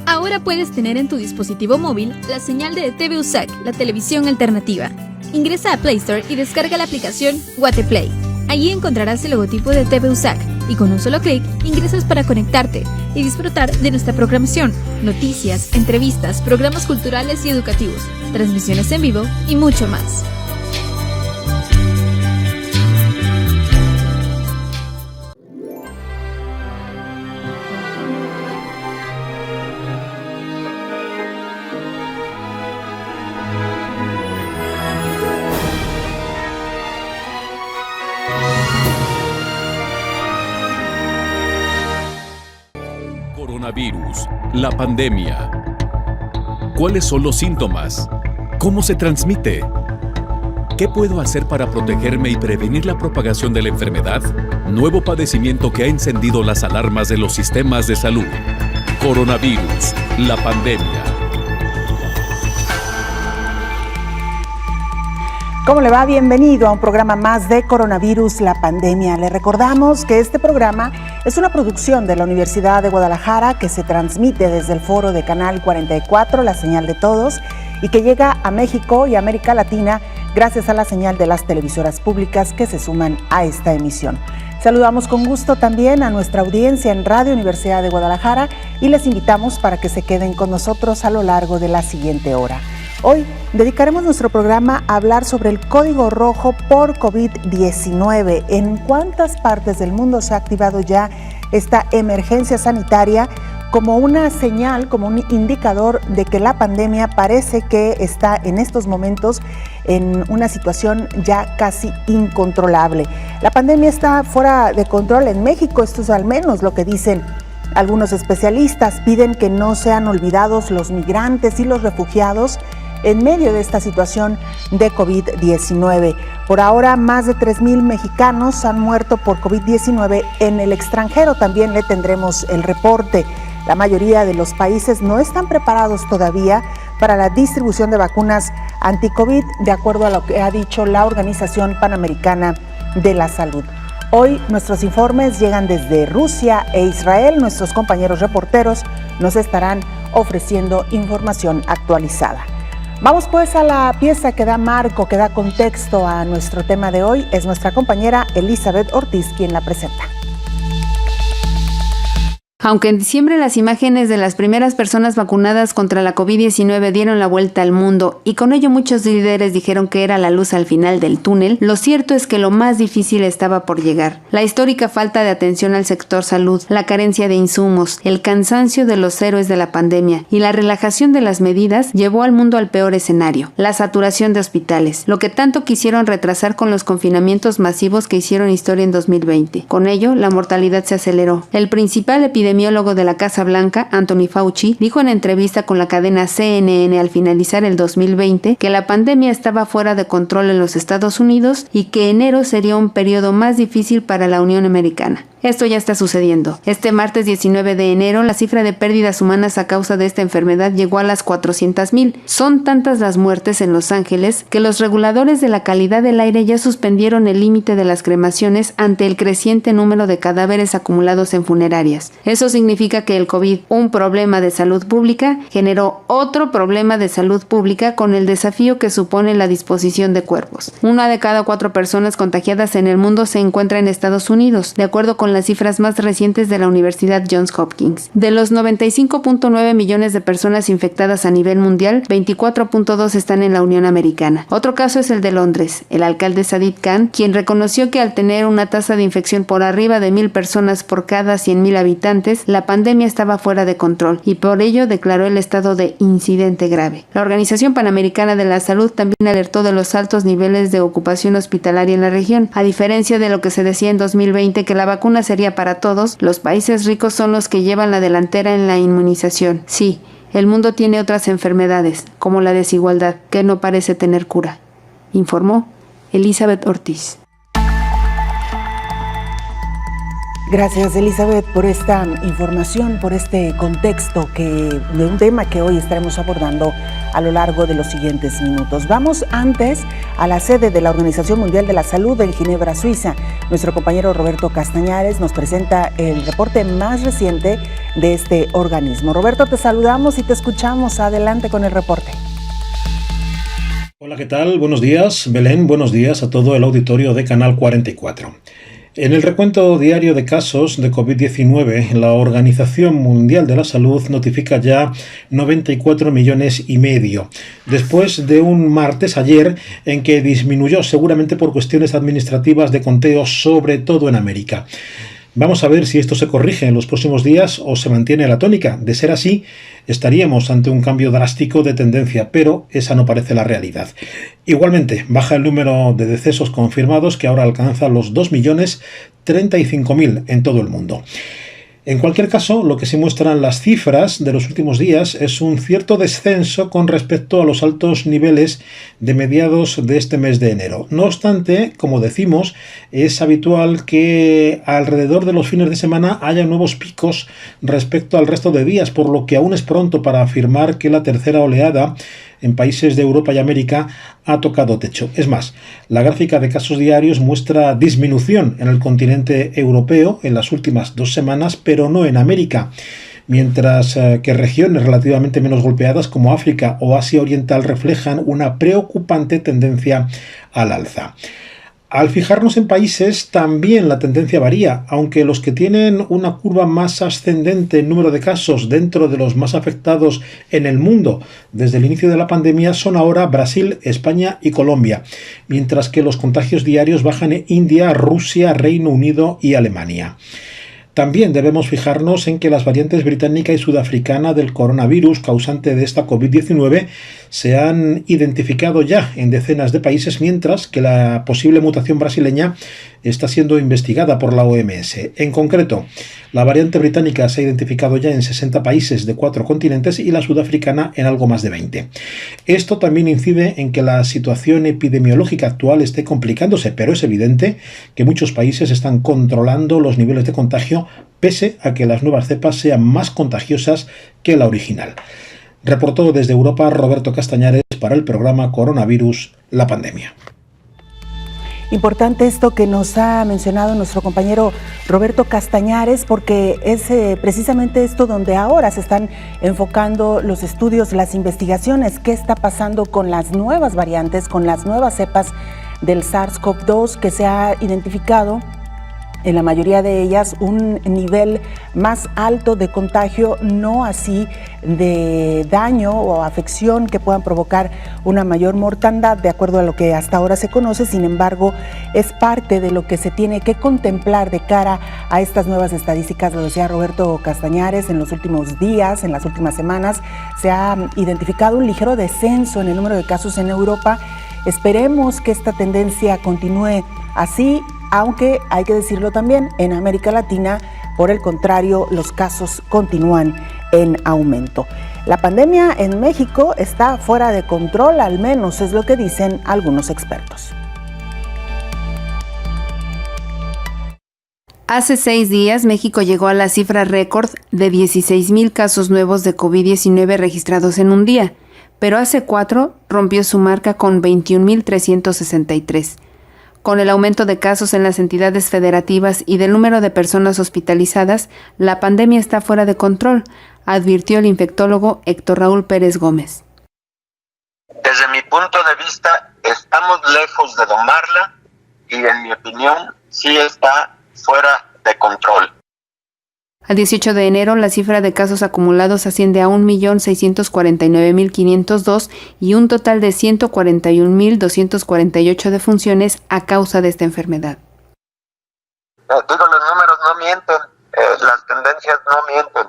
Ahora puedes tener en tu dispositivo móvil la señal de TV USAC, la televisión alternativa. Ingresa a Play Store y descarga la aplicación Guateplay. Allí encontrarás el logotipo de TV USAC y con un solo clic ingresas para conectarte y disfrutar de nuestra programación, noticias, entrevistas, programas culturales y educativos, transmisiones en vivo y mucho más. Coronavirus, la pandemia. ¿Cuáles son los síntomas? ¿Cómo se transmite? ¿Qué puedo hacer para protegerme y prevenir la propagación de la enfermedad? Nuevo padecimiento que ha encendido las alarmas de los sistemas de salud. Coronavirus, la pandemia. ¿Cómo le va? Bienvenido a un programa más de Coronavirus, la pandemia. Le recordamos que este programa es una producción de la Universidad de Guadalajara que se transmite desde el foro de Canal 44, la señal de todos, y que llega a México y América Latina gracias a la señal de las televisoras públicas que se suman a esta emisión. Saludamos con gusto también a nuestra audiencia en Radio Universidad de Guadalajara y les invitamos para que se queden con nosotros a lo largo de la siguiente hora. Hoy dedicaremos nuestro programa a hablar sobre el código rojo por COVID-19. ¿En cuántas partes del mundo se ha activado ya esta emergencia sanitaria como una señal, como un indicador de que la pandemia parece que está en estos momentos en una situación ya casi incontrolable? La pandemia está fuera de control en México, esto es al menos lo que dicen algunos especialistas. Piden que no sean olvidados los migrantes y los refugiados en medio de esta situación de COVID-19. Por ahora, más de 3,000 mexicanos han muerto por COVID-19 en el extranjero. También le tendremos el reporte. La mayoría de los países no están preparados todavía para la distribución de vacunas anti-COVID, de acuerdo a lo que ha dicho la Organización Panamericana de la Salud. Hoy nuestros informes llegan desde Rusia e Israel. Nuestros compañeros reporteros nos estarán ofreciendo información actualizada. Vamos pues a la pieza que da marco, que da contexto a nuestro tema de hoy. Es nuestra compañera Elizabeth Ortiz quien la presenta. Aunque en diciembre las imágenes de las primeras personas vacunadas contra la COVID-19 dieron la vuelta al mundo y con ello muchos líderes dijeron que era la luz al final del túnel, lo cierto es que lo más difícil estaba por llegar. La histórica falta de atención al sector salud, la carencia de insumos, el cansancio de los héroes de la pandemia y la relajación de las medidas llevó al mundo al peor escenario, la saturación de hospitales, lo que tanto quisieron retrasar con los confinamientos masivos que hicieron historia en 2020. Con ello, la mortalidad se aceleró. El principal epidemiólogo de la Casa Blanca, Anthony Fauci, dijo en entrevista con la cadena CNN al finalizar el 2020 que la pandemia estaba fuera de control en los Estados Unidos y que enero sería un periodo más difícil para la Unión Americana. Esto ya está sucediendo. Este martes 19 de enero, la cifra de pérdidas humanas a causa de esta enfermedad llegó a las 400,000. Son tantas las muertes en Los Ángeles que los reguladores de la calidad del aire ya suspendieron el límite de las cremaciones ante el creciente número de cadáveres acumulados en funerarias. Eso significa que el COVID, un problema de salud pública, generó otro problema de salud pública con el desafío que supone la disposición de cuerpos. 1 de cada 4 personas contagiadas en el mundo se encuentra en Estados Unidos, de acuerdo con las cifras más recientes de la Universidad Johns Hopkins. De los 95.9 millones de personas infectadas a nivel mundial, 24.2 están en la Unión Americana. Otro caso es el de Londres. El alcalde Sadiq Khan, quien reconoció que al tener una tasa de infección por arriba de 1,000 personas por cada 100,000 habitantes, la pandemia estaba fuera de control y por ello declaró el estado de incidente grave. La Organización Panamericana de la Salud también alertó de los altos niveles de ocupación hospitalaria en la región. A diferencia de lo que se decía en 2020 que la vacuna sería para todos, los países ricos son los que llevan la delantera en la inmunización. Sí, el mundo tiene otras enfermedades, como la desigualdad, que no parece tener cura, informó Elizabeth Ortiz. Gracias, Elizabeth, por esta información, por este contexto de un tema que hoy estaremos abordando a lo largo de los siguientes minutos. Vamos antes a la sede de la Organización Mundial de la Salud en Ginebra, Suiza. Nuestro compañero Roberto Castañares nos presenta el reporte más reciente de este organismo. Roberto, te saludamos y te escuchamos. Adelante con el reporte. Hola, ¿qué tal? Buenos días, Belén. Buenos días a todo el auditorio de Canal 44. En el recuento diario de casos de COVID-19, la Organización Mundial de la Salud notifica ya 94,5 millones, después de un martes ayer en que disminuyó seguramente por cuestiones administrativas de conteo, sobre todo en América. Vamos a ver si esto se corrige en los próximos días o se mantiene la tónica. De ser así, estaríamos ante un cambio drástico de tendencia, pero esa no parece la realidad. Igualmente, baja el número de decesos confirmados, que ahora alcanza los 2.035.000 en todo el mundo. En cualquier caso, lo que sí muestran las cifras de los últimos días es un cierto descenso con respecto a los altos niveles de mediados de este mes de enero. No obstante, como decimos, es habitual que alrededor de los fines de semana haya nuevos picos respecto al resto de días, por lo que aún es pronto para afirmar que la tercera oleada en países de Europa y América ha tocado techo. Es más, la gráfica de casos diarios muestra disminución en el continente europeo en las últimas 2 semanas, pero no en América, mientras que regiones relativamente menos golpeadas como África o Asia Oriental reflejan una preocupante tendencia al alza. Al fijarnos en países, también la tendencia varía, aunque los que tienen una curva más ascendente en número de casos dentro de los más afectados en el mundo desde el inicio de la pandemia son ahora Brasil, España y Colombia, mientras que los contagios diarios bajan en India, Rusia, Reino Unido y Alemania. También debemos fijarnos en que las variantes británica y sudafricana del coronavirus causante de esta COVID-19 se han identificado ya en decenas de países, mientras que la posible mutación brasileña está siendo investigada por la OMS. En concreto, la variante británica se ha identificado ya en 60 países de 4 continentes y la sudafricana en algo más de 20. Esto también incide en que la situación epidemiológica actual esté complicándose, pero es evidente que muchos países están controlando los niveles de contagio pese a que las nuevas cepas sean más contagiosas que la original. Reportó desde Europa Roberto Castañares para el programa Coronavirus, la pandemia. Importante esto que nos ha mencionado nuestro compañero Roberto Castañares, porque es precisamente esto donde ahora se están enfocando los estudios, las investigaciones, qué está pasando con las nuevas variantes, con las nuevas cepas del SARS-CoV-2 que se ha identificado. En la mayoría de ellas un nivel más alto de contagio, no así de daño o afección que puedan provocar una mayor mortandad, de acuerdo a lo que hasta ahora se conoce. Sin embargo, es parte de lo que se tiene que contemplar de cara a estas nuevas estadísticas. Lo decía Roberto Castañares, en los últimos días, en las últimas semanas, se ha identificado un ligero descenso en el número de casos en Europa. Esperemos que esta tendencia continúe así, aunque hay que decirlo también, en América Latina, por el contrario, los casos continúan en aumento. La pandemia en México está fuera de control, al menos es lo que dicen algunos expertos. Hace 6 días, México llegó a la cifra récord de 16,000 casos nuevos de COVID-19 registrados en un día, pero hace 4 rompió su marca con 21,363. Con el aumento de casos en las entidades federativas y del número de personas hospitalizadas, la pandemia está fuera de control, advirtió el infectólogo Héctor Raúl Pérez Gómez. Desde mi punto de vista, estamos lejos de domarla y, en mi opinión, sí está fuera de control. Al 18 de enero, la cifra de casos acumulados asciende a 1,649,502 y un total de 141,248 defunciones a causa de esta enfermedad. Los números no mienten, las tendencias no mienten.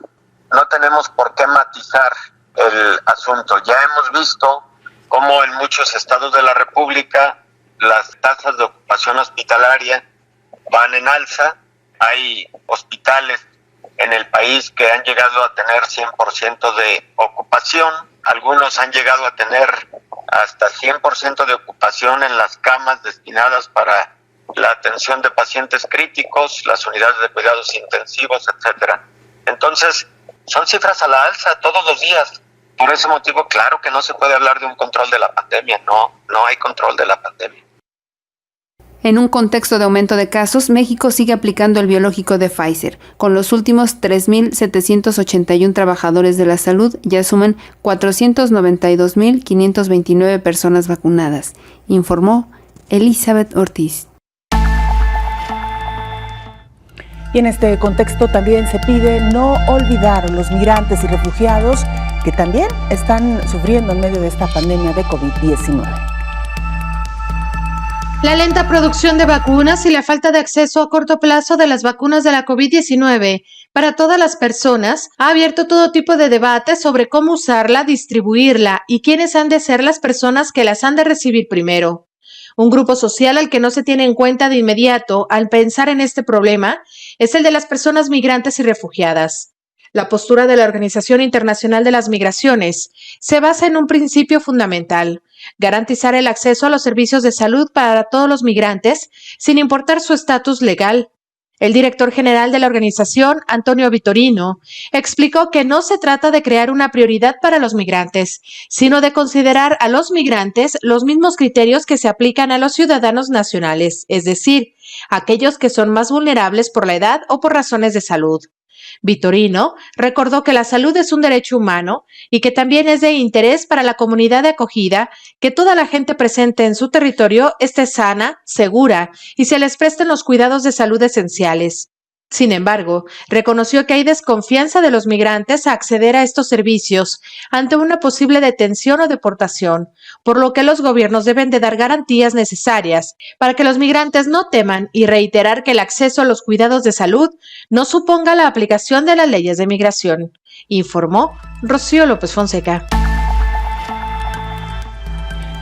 No tenemos por qué matizar el asunto. Ya hemos visto cómo en muchos estados de la República las tasas de ocupación hospitalaria van en alza. Hay hospitales en el país que han llegado a tener 100% de ocupación. Algunos han llegado a tener hasta 100% de ocupación en las camas destinadas para la atención de pacientes críticos, las unidades de cuidados intensivos, etcétera. Entonces, son cifras a la alza todos los días. Por ese motivo, claro que no se puede hablar de un control de la pandemia. No hay control de la pandemia. En un contexto de aumento de casos, México sigue aplicando el biológico de Pfizer. Con los últimos 3.781 trabajadores de la salud, ya suman 492.529 personas vacunadas, informó Elizabeth Ortiz. Y en este contexto también se pide no olvidar a los migrantes y refugiados que también están sufriendo en medio de esta pandemia de COVID-19. La lenta producción de vacunas y la falta de acceso a corto plazo de las vacunas de la COVID-19 para todas las personas ha abierto todo tipo de debate sobre cómo usarla, distribuirla y quiénes han de ser las personas que las han de recibir primero. Un grupo social al que no se tiene en cuenta de inmediato al pensar en este problema es el de las personas migrantes y refugiadas. La postura de la Organización Internacional de las Migraciones se basa en un principio fundamental: garantizar el acceso a los servicios de salud para todos los migrantes, sin importar su estatus legal. El director general de la organización, Antonio Vitorino, explicó que no se trata de crear una prioridad para los migrantes, sino de considerar a los migrantes los mismos criterios que se aplican a los ciudadanos nacionales, es decir, aquellos que son más vulnerables por la edad o por razones de salud. Vitorino recordó que la salud es un derecho humano y que también es de interés para la comunidad de acogida que toda la gente presente en su territorio esté sana, segura y se les presten los cuidados de salud esenciales. Sin embargo, reconoció que hay desconfianza de los migrantes a acceder a estos servicios ante una posible detención o deportación, por lo que los gobiernos deben de dar garantías necesarias para que los migrantes no teman y reiterar que el acceso a los cuidados de salud no suponga la aplicación de las leyes de migración, informó Rocío López Fonseca.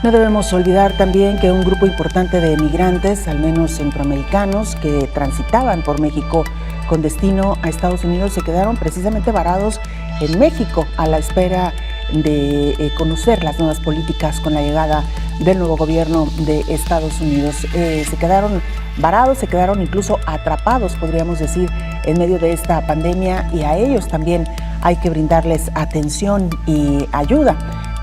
No debemos olvidar también que un grupo importante de migrantes, al menos centroamericanos, que transitaban por México con destino a Estados Unidos, se quedaron precisamente varados en México a la espera de conocer las nuevas políticas con la llegada del nuevo gobierno de Estados Unidos. Se quedaron varados, se quedaron incluso atrapados, podríamos decir, en medio de esta pandemia, y a ellos también hay que brindarles atención y ayuda.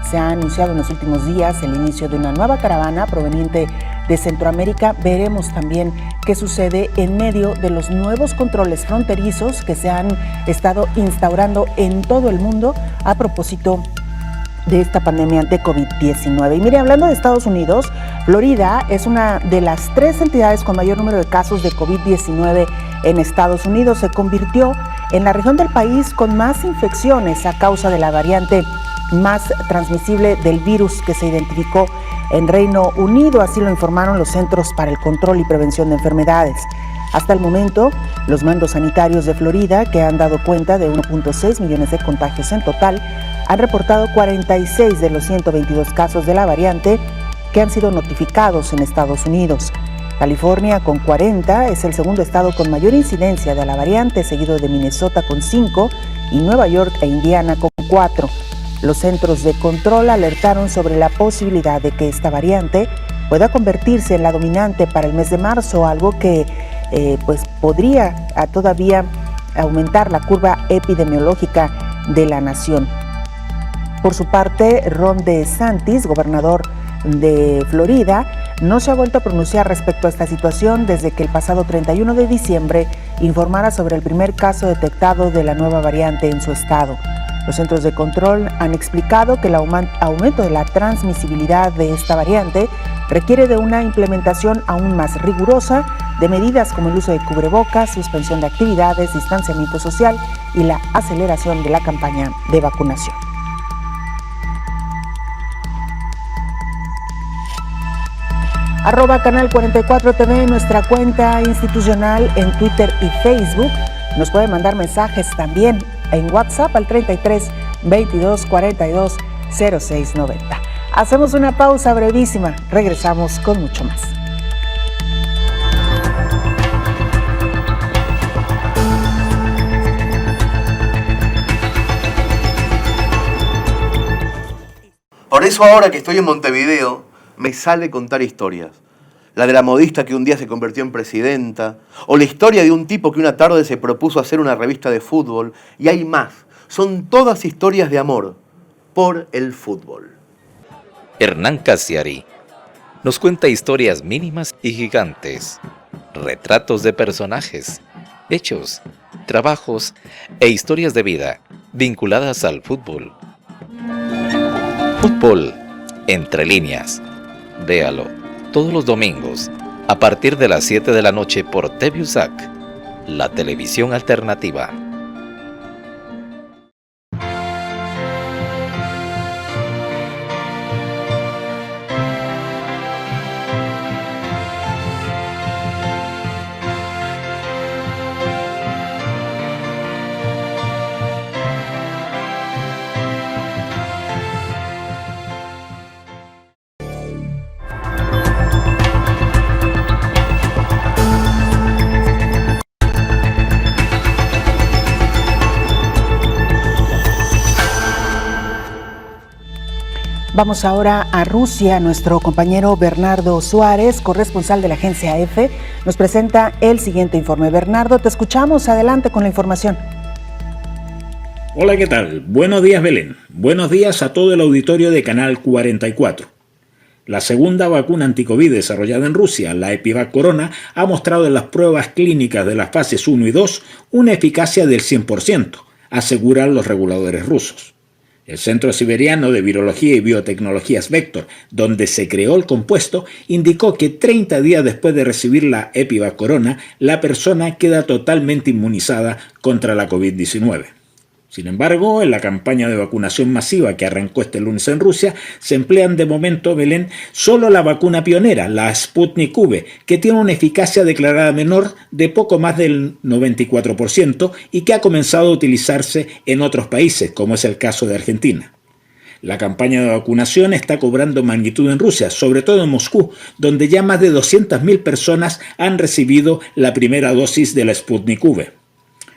Se ha anunciado en los últimos días el inicio de una nueva caravana proveniente de Centroamérica. Veremos también qué sucede en medio de los nuevos controles fronterizos que se han estado instaurando en todo el mundo a propósito de esta pandemia de COVID-19. Y mire, hablando de Estados Unidos, Florida es una de las 3 entidades con mayor número de casos de COVID-19 en Estados Unidos. Se convirtió en la región del país con más infecciones a causa de la variante más transmisible del virus que se identificó en Reino Unido, así lo informaron los Centros para el Control y Prevención de Enfermedades. Hasta el momento, los mandos sanitarios de Florida, que han dado cuenta de 1.6 millones de contagios en total, han reportado 46 de los 122 casos de la variante que han sido notificados en Estados Unidos. California, con 40, es el segundo estado con mayor incidencia de la variante, seguido de Minnesota con 5 y Nueva York e Indiana con 4. Los centros de control alertaron sobre la posibilidad de que esta variante pueda convertirse en la dominante para el mes de marzo, algo que podría todavía aumentar la curva epidemiológica de la nación. Por su parte, Ron DeSantis, gobernador de Florida, no se ha vuelto a pronunciar respecto a esta situación desde que el pasado 31 de diciembre informara sobre el primer caso detectado de la nueva variante en su estado. Los centros de control han explicado que el aumento de la transmisibilidad de esta variante requiere de una implementación aún más rigurosa de medidas como el uso de cubrebocas, suspensión de actividades, distanciamiento social y la aceleración de la campaña de vacunación. @Canal 44 TV, nuestra cuenta institucional en Twitter y Facebook. Nos puede mandar mensajes también en WhatsApp al 33 22 42 06 90. Hacemos una pausa brevísima, regresamos con mucho más. Por eso ahora que estoy en Montevideo, me sale contar historias. La de la modista que un día se convirtió en presidenta, o la historia de un tipo que una tarde se propuso hacer una revista de fútbol, y hay más. Son todas historias de amor, por el fútbol. Hernán Casiari nos cuenta historias mínimas y gigantes, retratos de personajes, hechos, trabajos e historias de vida vinculadas al fútbol. Fútbol entre líneas. Véalo todos los domingos a partir de las 7 de la noche por TV USAC, la televisión alternativa. Vamos ahora a Rusia. Nuestro compañero Bernardo Suárez, corresponsal de la agencia EFE, nos presenta el siguiente informe. Bernardo, te escuchamos. Adelante con la información. Hola, ¿qué tal? Buenos días, Belén. Buenos días a todo el auditorio de Canal 44. La segunda vacuna anticovid desarrollada en Rusia, la Epivac Corona, ha mostrado en las pruebas clínicas de las fases 1 y 2 una eficacia del 100%, aseguran los reguladores rusos. El Centro Siberiano de Virología y Biotecnologías Vector, donde se creó el compuesto, indicó que 30 días después de recibir la Epivac Corona, la persona queda totalmente inmunizada contra la COVID-19. Sin embargo, en la campaña de vacunación masiva que arrancó este lunes en Rusia, se emplean de momento, Belén, solo la vacuna pionera, la Sputnik V, que tiene una eficacia declarada menor de poco más del 94% y que ha comenzado a utilizarse en otros países, como es el caso de Argentina. La campaña de vacunación está cobrando magnitud en Rusia, sobre todo en Moscú, donde ya más de 200.000 personas han recibido la primera dosis de la Sputnik V.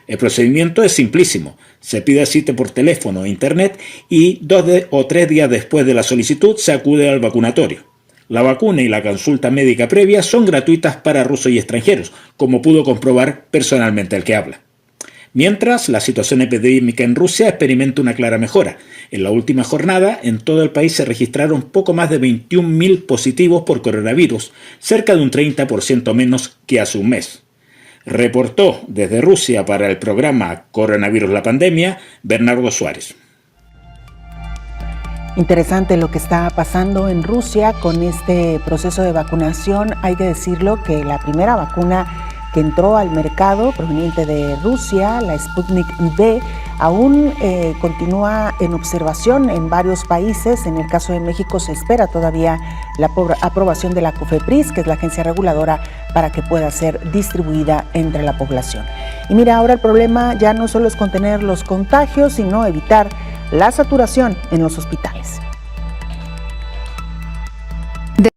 El procedimiento es simplísimo. Se pide cita por teléfono o internet y 2 o 3 días después de la solicitud se acude al vacunatorio. La vacuna y la consulta médica previa son gratuitas para rusos y extranjeros, como pudo comprobar personalmente el que habla. Mientras, la situación epidémica en Rusia experimenta una clara mejora. En la última jornada, en todo el país se registraron poco más de 21.000 positivos por coronavirus, cerca de un 30% menos que hace un mes. Reportó desde Rusia para el programa Coronavirus la Pandemia, Bernardo Suárez. Interesante lo que está pasando en Rusia con este proceso de vacunación. Hay que decirlo que la primera vacuna que entró al mercado proveniente de Rusia, la Sputnik V, aún continúa en observación en varios países. En el caso de México se espera todavía la aprobación de la COFEPRIS, que es la agencia reguladora, para que pueda ser distribuida entre la población. Y mira, ahora el problema ya no solo es contener los contagios, sino evitar la saturación en los hospitales.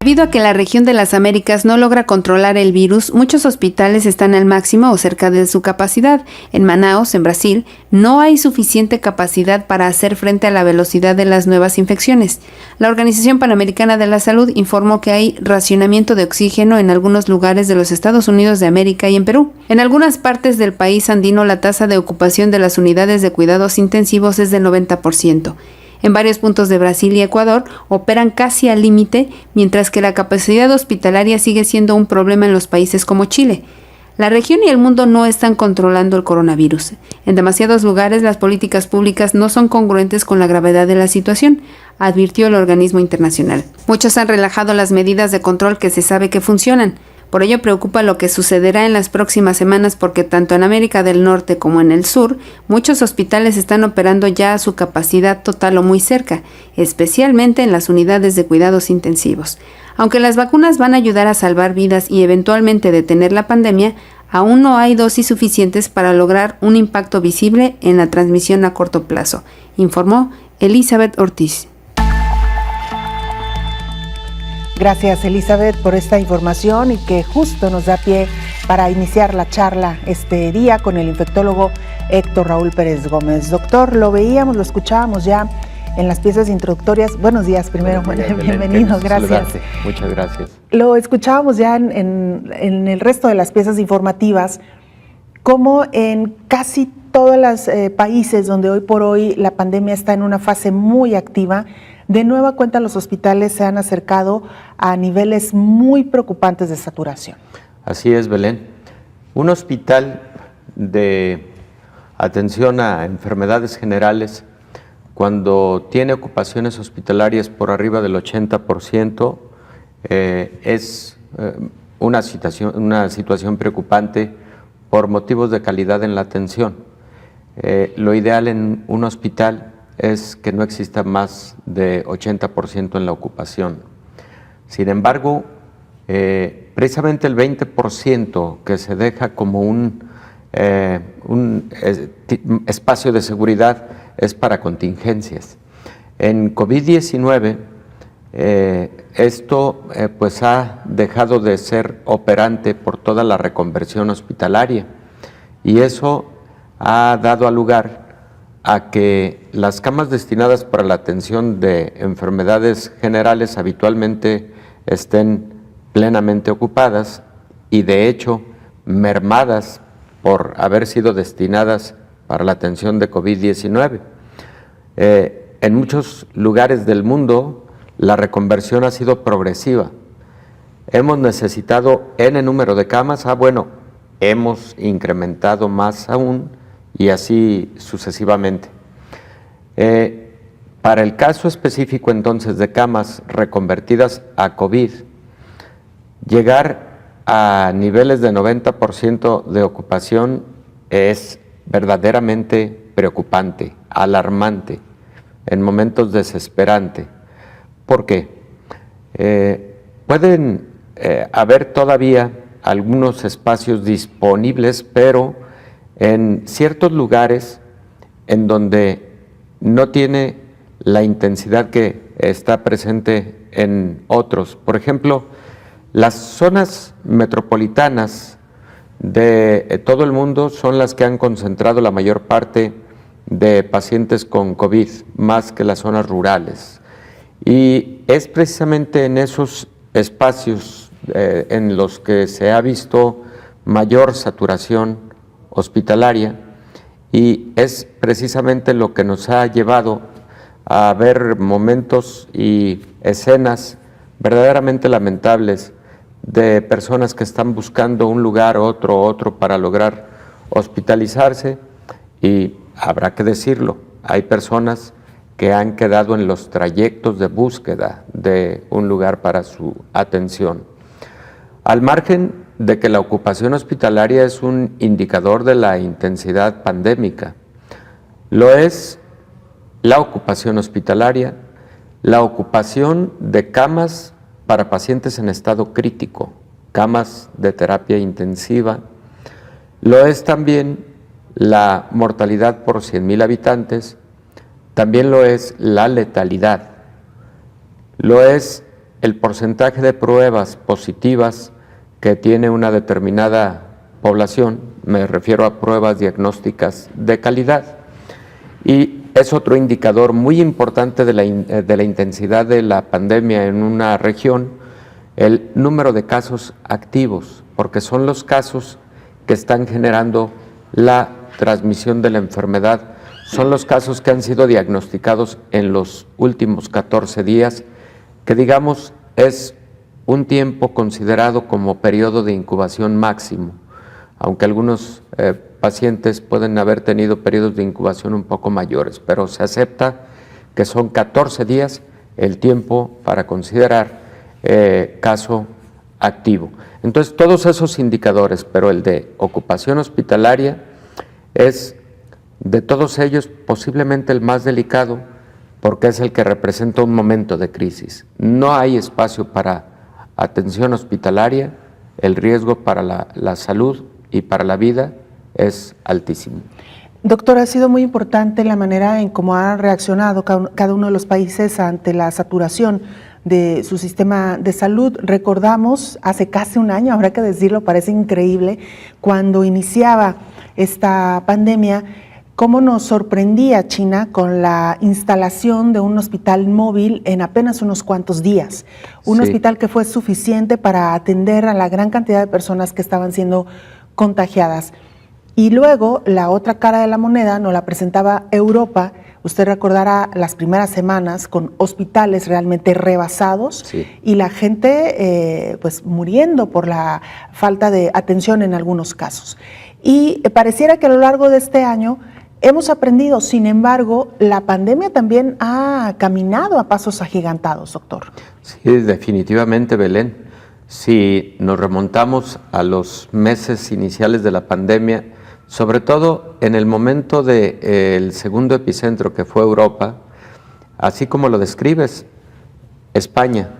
Debido a que la región de las Américas no logra controlar el virus, muchos hospitales están al máximo o cerca de su capacidad. En Manaus, en Brasil, no hay suficiente capacidad para hacer frente a la velocidad de las nuevas infecciones. La Organización Panamericana de la Salud informó que hay racionamiento de oxígeno en algunos lugares de los Estados Unidos de América y en Perú. En algunas partes del país andino, la tasa de ocupación de las unidades de cuidados intensivos es del 90%. En varios puntos de Brasil y Ecuador operan casi al límite, mientras que la capacidad hospitalaria sigue siendo un problema en los países como Chile. La región y el mundo no están controlando el coronavirus. En demasiados lugares las políticas públicas no son congruentes con la gravedad de la situación, advirtió el organismo internacional. Muchos han relajado las medidas de control que se sabe que funcionan. Por ello preocupa lo que sucederá en las próximas semanas porque tanto en América del Norte como en el sur, muchos hospitales están operando ya a su capacidad total o muy cerca, especialmente en las unidades de cuidados intensivos. Aunque las vacunas van a ayudar a salvar vidas y eventualmente detener la pandemia, aún no hay dosis suficientes para lograr un impacto visible en la transmisión a corto plazo, informó Elizabeth Ortiz. Gracias, Elizabeth, por esta información y que justo nos da pie para iniciar la charla este día con el infectólogo Héctor Raúl Pérez Gómez. Doctor, lo veíamos, lo escuchábamos ya en las piezas introductorias. Buenos días primero, bienvenido, gracias. Saludarte. Muchas gracias. Lo escuchábamos ya en el resto de las piezas informativas cómo en casi todos los países donde hoy por hoy la pandemia está en una fase muy activa, de nueva cuenta los hospitales se han acercado a niveles muy preocupantes de saturación. Así es, Belén. Un hospital de atención a enfermedades generales, cuando tiene ocupaciones hospitalarias por arriba del 80%, es una situación preocupante por motivos de calidad en la atención. Lo ideal en un hospital es que no exista más de 80% en la ocupación. Sin embargo, precisamente el 20% que se deja como un espacio de seguridad es para contingencias. En COVID-19, esto pues ha dejado de ser operante por toda la reconversión hospitalaria, y eso ha dado lugar a que las camas destinadas para la atención de enfermedades generales habitualmente estén plenamente ocupadas y de hecho mermadas por haber sido destinadas para la atención de COVID-19. En muchos lugares del mundo la reconversión ha sido progresiva. Hemos necesitado N número de camas, hemos incrementado más aún y así sucesivamente. Para el caso específico entonces de camas reconvertidas a COVID, llegar a niveles de 90% de ocupación es verdaderamente preocupante, alarmante, en momentos desesperante. ¿Por qué? Pueden haber todavía algunos espacios disponibles, pero en ciertos lugares en donde no tiene la intensidad que está presente en otros. Por ejemplo, las zonas metropolitanas de todo el mundo son las que han concentrado la mayor parte de pacientes con COVID, más que las zonas rurales. Y es precisamente en esos espacios en los que se ha visto mayor saturación hospitalaria, y es precisamente lo que nos ha llevado a ver momentos y escenas verdaderamente lamentables de personas que están buscando un lugar, otro para lograr hospitalizarse, y habrá que decirlo, hay personas que han quedado en los trayectos de búsqueda de un lugar para su atención. Al margen de que la ocupación hospitalaria es un indicador de la intensidad pandémica, lo es la ocupación hospitalaria, la ocupación de camas para pacientes en estado crítico, camas de terapia intensiva, lo es también la mortalidad por 100,000 habitantes, también lo es la letalidad, lo es el porcentaje de pruebas positivas que tiene una determinada población, me refiero a pruebas diagnósticas de calidad, y es otro indicador muy importante de la intensidad de la pandemia en una región, el número de casos activos, porque son los casos que están generando la transmisión de la enfermedad, son los casos que han sido diagnosticados en los últimos 14 días, que digamos es un tiempo considerado como periodo de incubación máximo, aunque algunos pacientes pueden haber tenido periodos de incubación un poco mayores, pero se acepta que son 14 días el tiempo para considerar caso activo. Entonces, todos esos indicadores, pero el de ocupación hospitalaria es de todos ellos posiblemente el más delicado, porque es el que representa un momento de crisis. No hay espacio para atención hospitalaria, el riesgo para la salud y para la vida es altísimo. Doctor, ha sido muy importante la manera en cómo ha reaccionado cada uno de los países ante la saturación de su sistema de salud. Recordamos hace casi un año, habrá que decirlo, parece increíble, cuando iniciaba esta pandemia, cómo nos sorprendía China con la instalación de un hospital móvil en apenas unos cuantos días. Un hospital que fue suficiente para atender a la gran cantidad de personas que estaban siendo contagiadas. Y luego la otra cara de la moneda nos la presentaba Europa. Usted recordará las primeras semanas con hospitales realmente rebasados, sí, y la gente pues muriendo por la falta de atención en algunos casos. Y pareciera que a lo largo de este año hemos aprendido. Sin embargo, la pandemia también ha caminado a pasos agigantados, doctor. Sí, definitivamente, Belén. Si nos remontamos a los meses iniciales de la pandemia, sobre todo en el momento del segundo epicentro, que fue Europa, así como lo describes, España,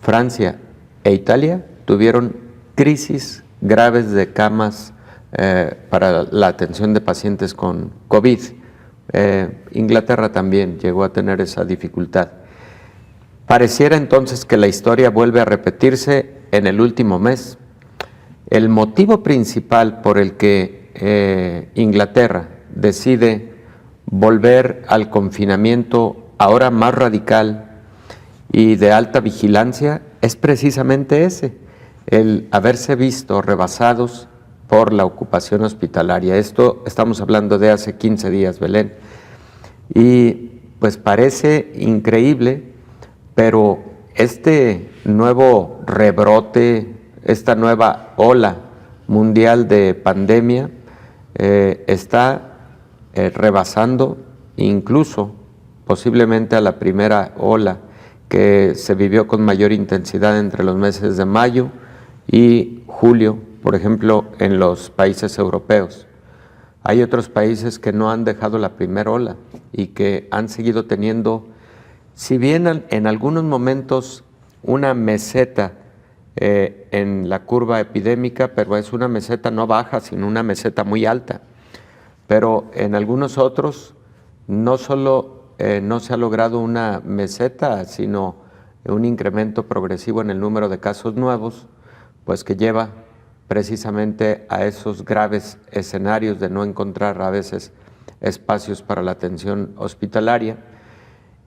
Francia e Italia tuvieron crisis graves de camas para la atención de pacientes con COVID. Inglaterra también llegó a tener esa dificultad. Pareciera entonces que la historia vuelve a repetirse en el último mes. El motivo principal por el que Inglaterra decide volver al confinamiento ahora más radical y de alta vigilancia es precisamente ese, el haberse visto rebasados por la ocupación hospitalaria. Esto estamos hablando de hace 15 días, Belén. Y pues parece increíble, pero este nuevo rebrote, esta nueva ola mundial de pandemia está rebasando incluso posiblemente a la primera ola que se vivió con mayor intensidad entre los meses de mayo y julio, por ejemplo, en los países europeos. Hay otros países que no han dejado la primera ola y que han seguido teniendo, si bien en algunos momentos, una meseta en la curva epidémica, pero es una meseta no baja, sino una meseta muy alta. Pero en algunos otros no solo no se ha logrado una meseta, sino un incremento progresivo en el número de casos nuevos, pues que lleva precisamente a esos graves escenarios de no encontrar a veces espacios para la atención hospitalaria.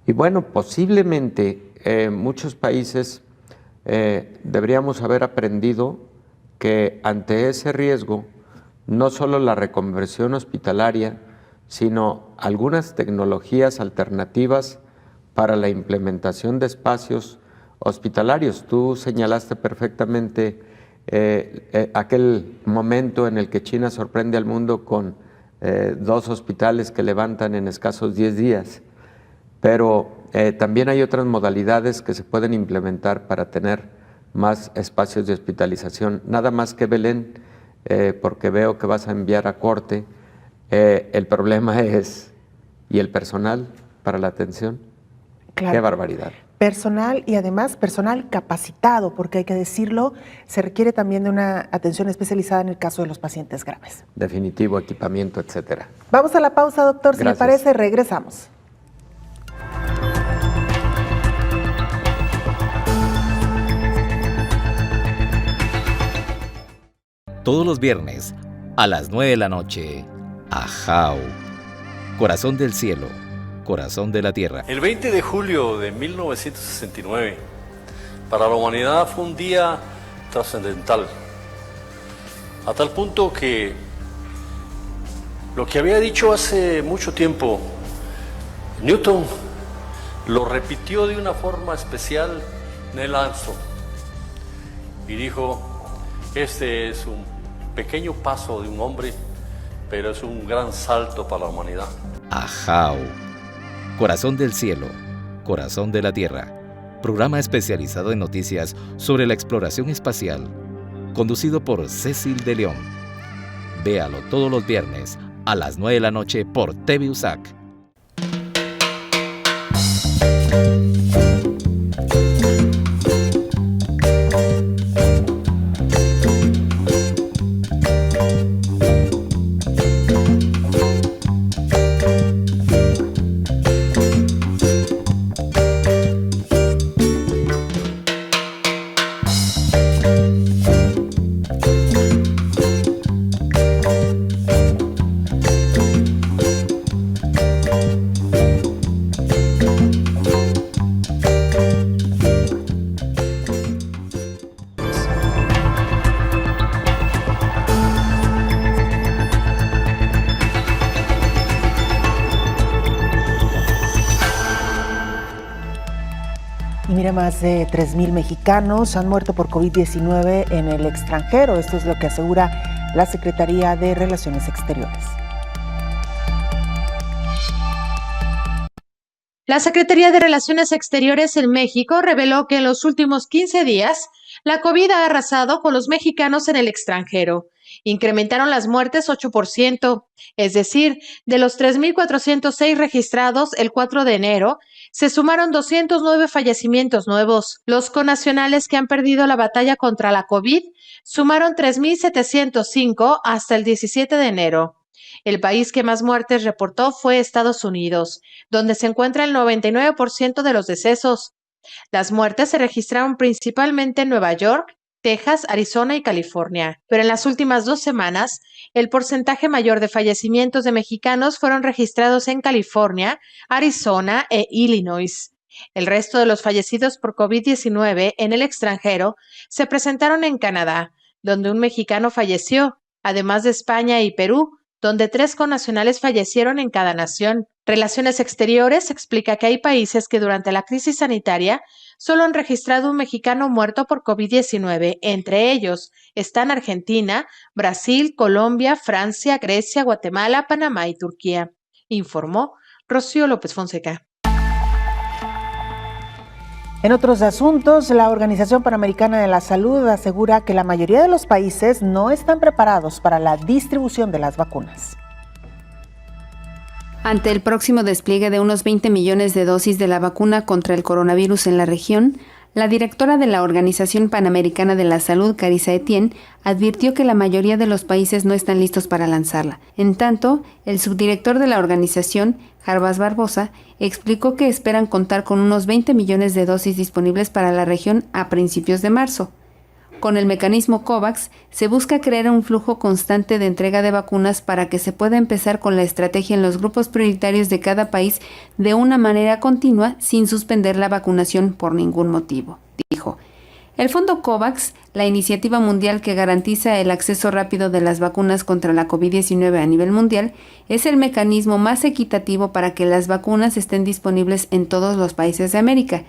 Y bueno, posiblemente muchos países deberíamos haber aprendido que ante ese riesgo, no solo la reconversión hospitalaria, sino algunas tecnologías alternativas para la implementación de espacios hospitalarios. Tú señalaste perfectamente aquel momento en el que China sorprende al mundo con 2 hospitales que levantan en escasos 10 días, pero también hay otras modalidades que se pueden implementar para tener más espacios de hospitalización. Nada más que, Belén, porque veo que vas a enviar a corte, el problema es, ¿y el personal para la atención? Claro. ¡Qué barbaridad! Personal, y además personal capacitado, porque hay que decirlo, se requiere también de una atención especializada en el caso de los pacientes graves. Definitivo, equipamiento, etcétera. Vamos a la pausa, doctor. Gracias. Si le parece, regresamos. Todos los viernes a las 9 de la noche, Ajao, Corazón del Cielo, Corazón de la Tierra. El 20 de julio de 1969, para la humanidad fue un día trascendental, a tal punto que lo que había dicho hace mucho tiempo Newton lo repitió de una forma especial Neil Armstrong y dijo: este es un pequeño paso de un hombre, pero es un gran salto para la humanidad. Ajao, Corazón del Cielo, Corazón de la Tierra, programa especializado en noticias sobre la exploración espacial, conducido por Cecil de León. Véalo todos los viernes a las 9 de la noche por TV USAC. Y mira, más de 3,000 mexicanos han muerto por COVID-19 en el extranjero. Esto es lo que asegura la Secretaría de Relaciones Exteriores. La Secretaría de Relaciones Exteriores en México reveló que en los últimos 15 días, la COVID ha arrasado con los mexicanos en el extranjero. Incrementaron las muertes 8%, es decir, de los 3,406 registrados el 4 de enero, se sumaron 209 fallecimientos nuevos. Los connacionales que han perdido la batalla contra la COVID sumaron 3,705 hasta el 17 de enero. El país que más muertes reportó fue Estados Unidos, donde se encuentra el 99% de los decesos. Las muertes se registraron principalmente en Nueva York, Texas, Arizona y California, pero en las últimas 2 semanas, el porcentaje mayor de fallecimientos de mexicanos fueron registrados en California, Arizona e Illinois. El resto de los fallecidos por COVID-19 en el extranjero se presentaron en Canadá, donde un mexicano falleció, además de España y Perú, donde 3 connacionales fallecieron en cada nación. Relaciones Exteriores explica que hay países que durante la crisis sanitaria solo han registrado un mexicano muerto por COVID-19. Entre ellos están Argentina, Brasil, Colombia, Francia, Grecia, Guatemala, Panamá y Turquía, informó Rocío López Fonseca. En otros asuntos, la Organización Panamericana de la Salud asegura que la mayoría de los países no están preparados para la distribución de las vacunas. Ante el próximo despliegue de unos 20 millones de dosis de la vacuna contra el coronavirus en la región, la directora de la Organización Panamericana de la Salud, Carissa Etienne, advirtió que la mayoría de los países no están listos para lanzarla. En tanto, el subdirector de la organización, Jarbas Barbosa, explicó que esperan contar con unos 20 millones de dosis disponibles para la región a principios de marzo. Con el mecanismo COVAX, se busca crear un flujo constante de entrega de vacunas para que se pueda empezar con la estrategia en los grupos prioritarios de cada país de una manera continua sin suspender la vacunación por ningún motivo, dijo. El Fondo COVAX, la iniciativa mundial que garantiza el acceso rápido de las vacunas contra la COVID-19 a nivel mundial, es el mecanismo más equitativo para que las vacunas estén disponibles en todos los países de América,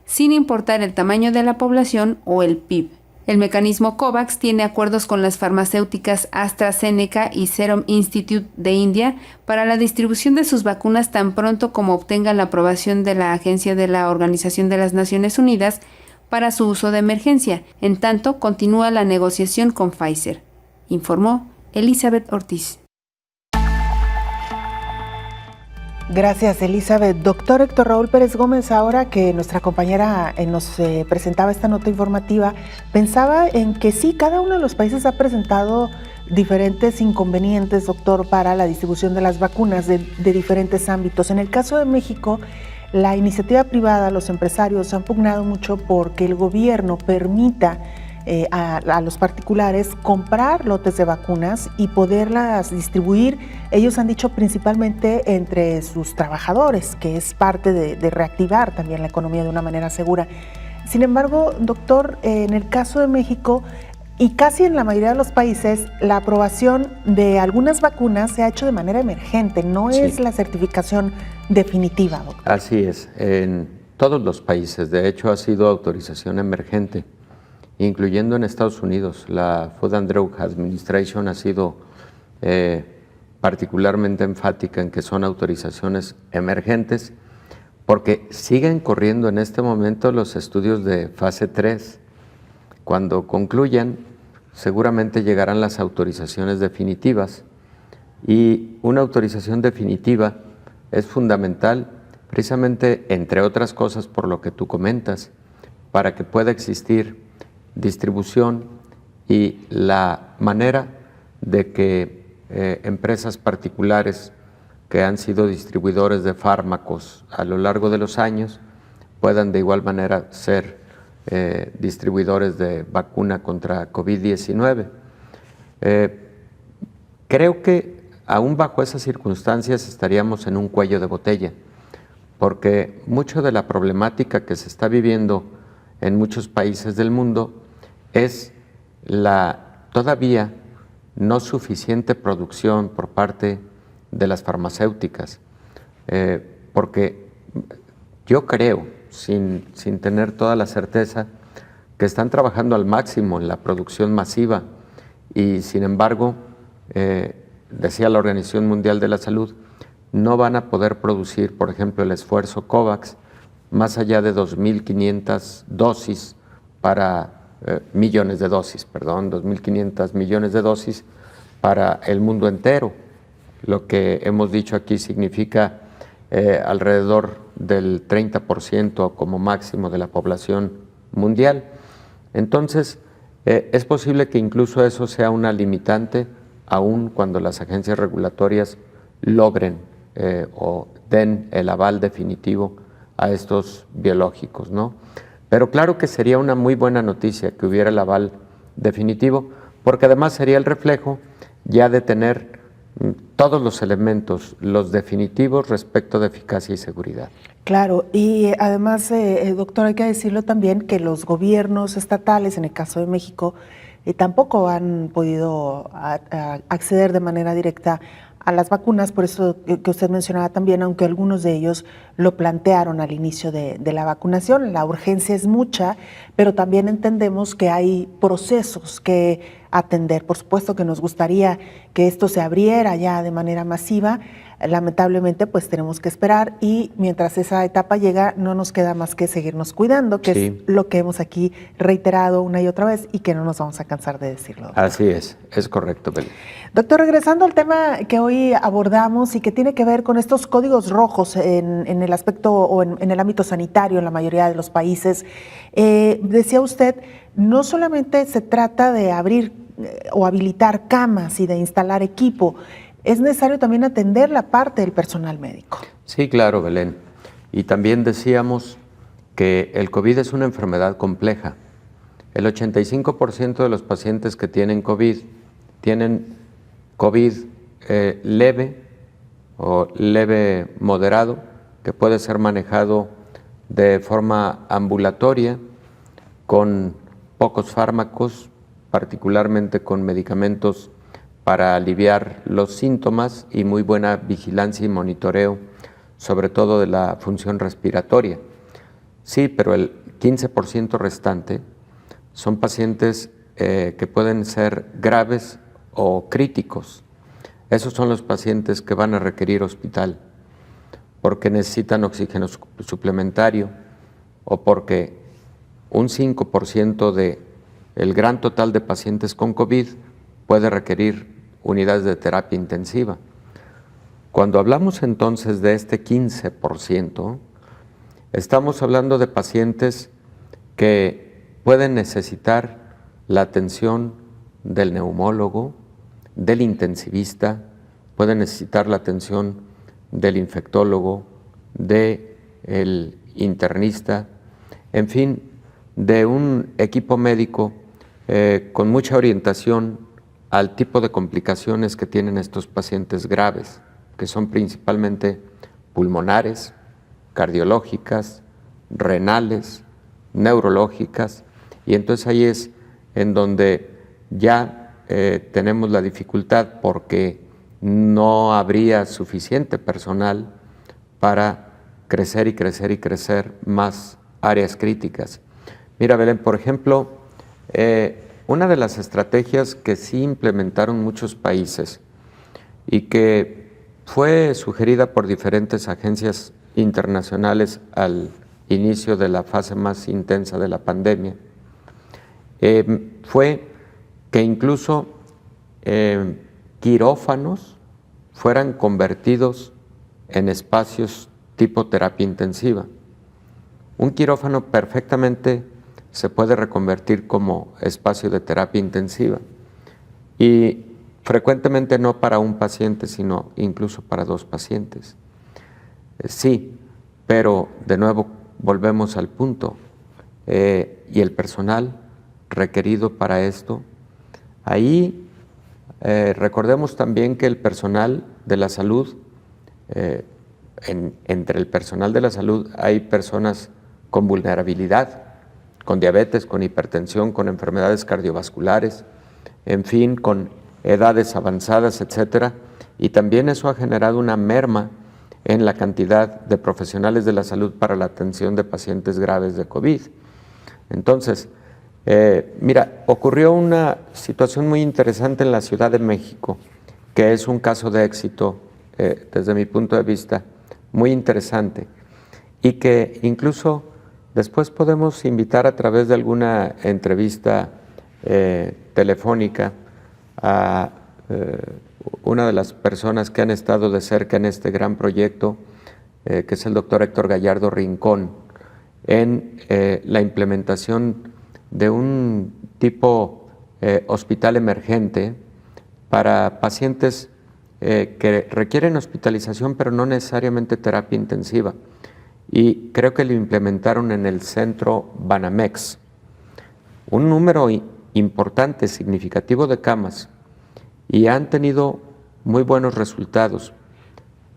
sin importar el tamaño de la población o el PIB. El mecanismo COVAX tiene acuerdos con las farmacéuticas AstraZeneca y Serum Institute de India para la distribución de sus vacunas tan pronto como obtengan la aprobación de la Agencia de la Organización de las Naciones Unidas para su uso de emergencia. En tanto, continúa la negociación con Pfizer, informó Elizabeth Ortiz. Gracias, Elizabeth. Doctor Héctor Raúl Pérez Gómez, ahora que nuestra compañera nos presentaba esta nota informativa, pensaba en que sí, cada uno de los países ha presentado diferentes inconvenientes, doctor, para la distribución de las vacunas de diferentes ámbitos. En el caso de México, la iniciativa privada, los empresarios han pugnado mucho porque el gobierno permita a los particulares comprar lotes de vacunas y poderlas distribuir. Ellos han dicho principalmente entre sus trabajadores, que es parte de reactivar también la economía de una manera segura. Sin embargo, doctor, en el caso de México y casi en la mayoría de los países, la aprobación de algunas vacunas se ha hecho de manera emergente, no es la certificación definitiva, doctor. Así es, en todos los países, de hecho ha sido autorización emergente, incluyendo en Estados Unidos. La Food and Drug Administration ha sido particularmente enfática en que son autorizaciones emergentes, porque siguen corriendo en este momento los estudios de fase 3. Cuando concluyan, seguramente llegarán las autorizaciones definitivas, y una autorización definitiva es fundamental precisamente, entre otras cosas, por lo que tú comentas, para que pueda existir distribución y la manera de que empresas particulares que han sido distribuidores de fármacos a lo largo de los años puedan de igual manera ser distribuidores de vacuna contra COVID-19. Creo que aún bajo esas circunstancias estaríamos en un cuello de botella, porque mucho de la problemática que se está viviendo en muchos países del mundo es la todavía no suficiente producción por parte de las farmacéuticas, porque yo creo, sin tener toda la certeza, que están trabajando al máximo en la producción masiva y sin embargo, decía la Organización Mundial de la Salud, no van a poder producir, por ejemplo, el esfuerzo COVAX más allá de 2.500 dosis millones de dosis, 2.500 millones de dosis para el mundo entero. Lo que hemos dicho aquí significa alrededor del 30% como máximo de la población mundial. Entonces, es posible que incluso eso sea una limitante, aun cuando las agencias regulatorias logren o den el aval definitivo a estos biológicos, ¿no? Pero claro que sería una muy buena noticia que hubiera el aval definitivo, porque además sería el reflejo ya de tener todos los elementos, los definitivos respecto de eficacia y seguridad. Claro, y además, doctor, hay que decirlo también que los gobiernos estatales, en el caso de México, tampoco han podido acceder de manera directa a las vacunas, por eso que usted mencionaba también, aunque algunos de ellos lo plantearon al inicio de la vacunación. La urgencia es mucha, pero también entendemos que hay procesos que atender. Por supuesto que nos gustaría que esto se abriera ya de manera masiva. Lamentablemente, pues tenemos que esperar y mientras esa etapa llega, no nos queda más que seguirnos cuidando, que es lo que hemos aquí reiterado una y otra vez y que no nos vamos a cansar de decirlo. Doctor. Así es correcto, Belén. Doctor, regresando al tema que hoy abordamos y que tiene que ver con estos códigos rojos en el aspecto o en el ámbito sanitario en la mayoría de los países, decía usted, no solamente se trata de abrir o habilitar camas y de instalar equipo, es necesario también atender la parte del personal médico. Sí, claro, Belén. Y también decíamos que el COVID es una enfermedad compleja. El 85% de los pacientes que tienen COVID leve o leve moderado, que puede ser manejado de forma ambulatoria, con pocos fármacos, particularmente con medicamentos para aliviar los síntomas y muy buena vigilancia y monitoreo, sobre todo de la función respiratoria. Sí, pero el 15% restante son pacientes que pueden ser graves o críticos. Esos son los pacientes que van a requerir hospital porque necesitan oxígeno suplementario o porque un 5% del gran total de pacientes con COVID puede requerir unidades de terapia intensiva. Cuando hablamos entonces de este 15%, estamos hablando de pacientes que pueden necesitar la atención del neumólogo, del intensivista, pueden necesitar la atención del infectólogo, del internista, en fin, de un equipo médico con mucha orientación al tipo de complicaciones que tienen estos pacientes graves, que son principalmente pulmonares, cardiológicas, renales, neurológicas, y entonces ahí es en donde ya tenemos la dificultad porque no habría suficiente personal para crecer y crecer y crecer más áreas críticas. Mira, Belén, por ejemplo, una de las estrategias que sí implementaron muchos países y que fue sugerida por diferentes agencias internacionales al inicio de la fase más intensa de la pandemia, fue que incluso quirófanos fueran convertidos en espacios tipo terapia intensiva. Un quirófano perfectamente se puede reconvertir como espacio de terapia intensiva y frecuentemente no para un paciente, sino incluso para 2 pacientes. Sí, pero de nuevo volvemos al punto, y el personal requerido para esto. Ahí recordemos también que el personal de la salud, entre el personal de la salud hay personas con vulnerabilidad, con diabetes, con hipertensión, con enfermedades cardiovasculares, en fin, con edades avanzadas, etcétera, y también eso ha generado una merma en la cantidad de profesionales de la salud para la atención de pacientes graves de COVID. Entonces, mira, ocurrió una situación muy interesante en la Ciudad de México, que es un caso de éxito, desde mi punto de vista, muy interesante, y que incluso después podemos invitar a través de alguna entrevista telefónica a una de las personas que han estado de cerca en este gran proyecto, que es el doctor Héctor Gallardo Rincón, en la implementación de un tipo hospital emergente para pacientes que requieren hospitalización, pero no necesariamente terapia intensiva. Y creo que lo implementaron en el centro Banamex. Un número importante, significativo de camas, y han tenido muy buenos resultados.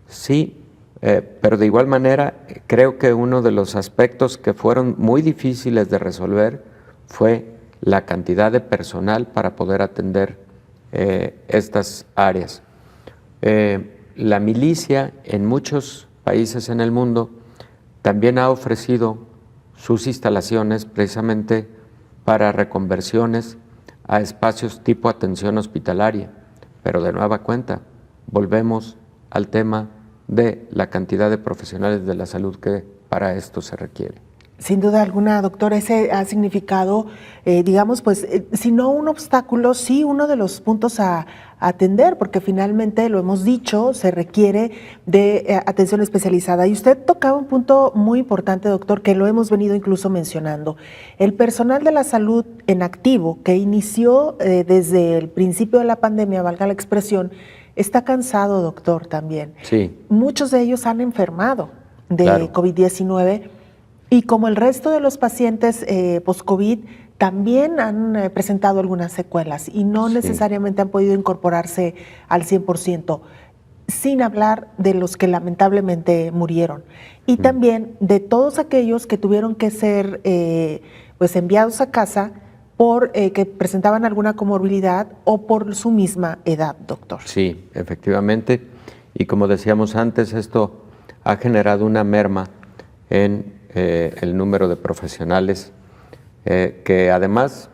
Sí, pero de igual manera creo que uno de los aspectos que fueron muy difíciles de resolver fue la cantidad de personal para poder atender estas áreas. La milicia en muchos países en el mundo también ha ofrecido sus instalaciones precisamente para reconversiones a espacios tipo atención hospitalaria, pero de nueva cuenta volvemos al tema de la cantidad de profesionales de la salud que para esto se requiere. Sin duda alguna, doctor, ese ha significado, digamos, pues, si no un obstáculo, sí uno de los puntos a atender, porque finalmente, lo hemos dicho, se requiere de atención especializada. Y usted tocaba un punto muy importante, doctor, que lo hemos venido incluso mencionando. El personal de la salud en activo, que inició desde el principio de la pandemia, valga la expresión, está cansado, doctor, también. Sí. Muchos de ellos han enfermado de Claro. COVID-19. Y como el resto de los pacientes post-COVID, también han presentado algunas secuelas y no necesariamente han podido incorporarse al 100%, sin hablar de los que lamentablemente murieron. Y también de todos aquellos que tuvieron que ser pues enviados a casa por que presentaban alguna comorbilidad o por su misma edad, doctor. Sí, efectivamente. Y como decíamos antes, esto ha generado una merma en el número de profesionales, que además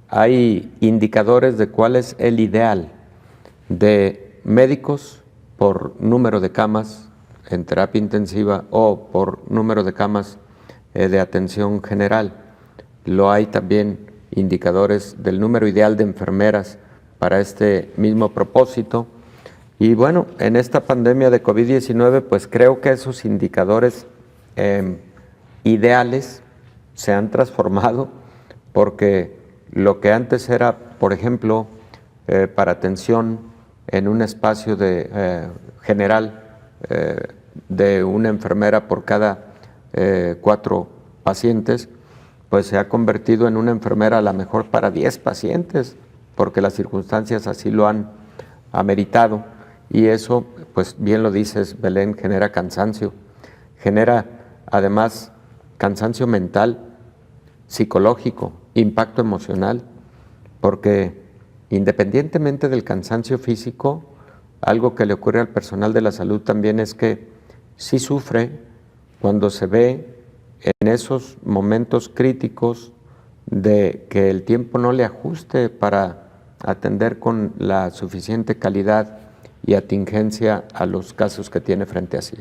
hay indicadores de cuál es el ideal de médicos por número de camas en terapia intensiva o por número de camas de atención general. Lo hay también indicadores del número ideal de enfermeras para este mismo propósito. Y bueno, en esta pandemia de COVID-19, pues creo que esos indicadores ideales se han transformado, porque lo que antes era, por ejemplo, para atención en un espacio general de una enfermera por cada 4 pacientes, pues se ha convertido en una enfermera a lo mejor para 10 pacientes, porque las circunstancias así lo han ameritado. Y eso, pues bien lo dices, Belén, genera cansancio, genera además cansancio mental, psicológico, impacto emocional, porque independientemente del cansancio físico, algo que le ocurre al personal de la salud también es que sí sufre cuando se ve en esos momentos críticos de que el tiempo no le ajuste para atender con la suficiente calidad y atingencia a los casos que tiene frente a sí.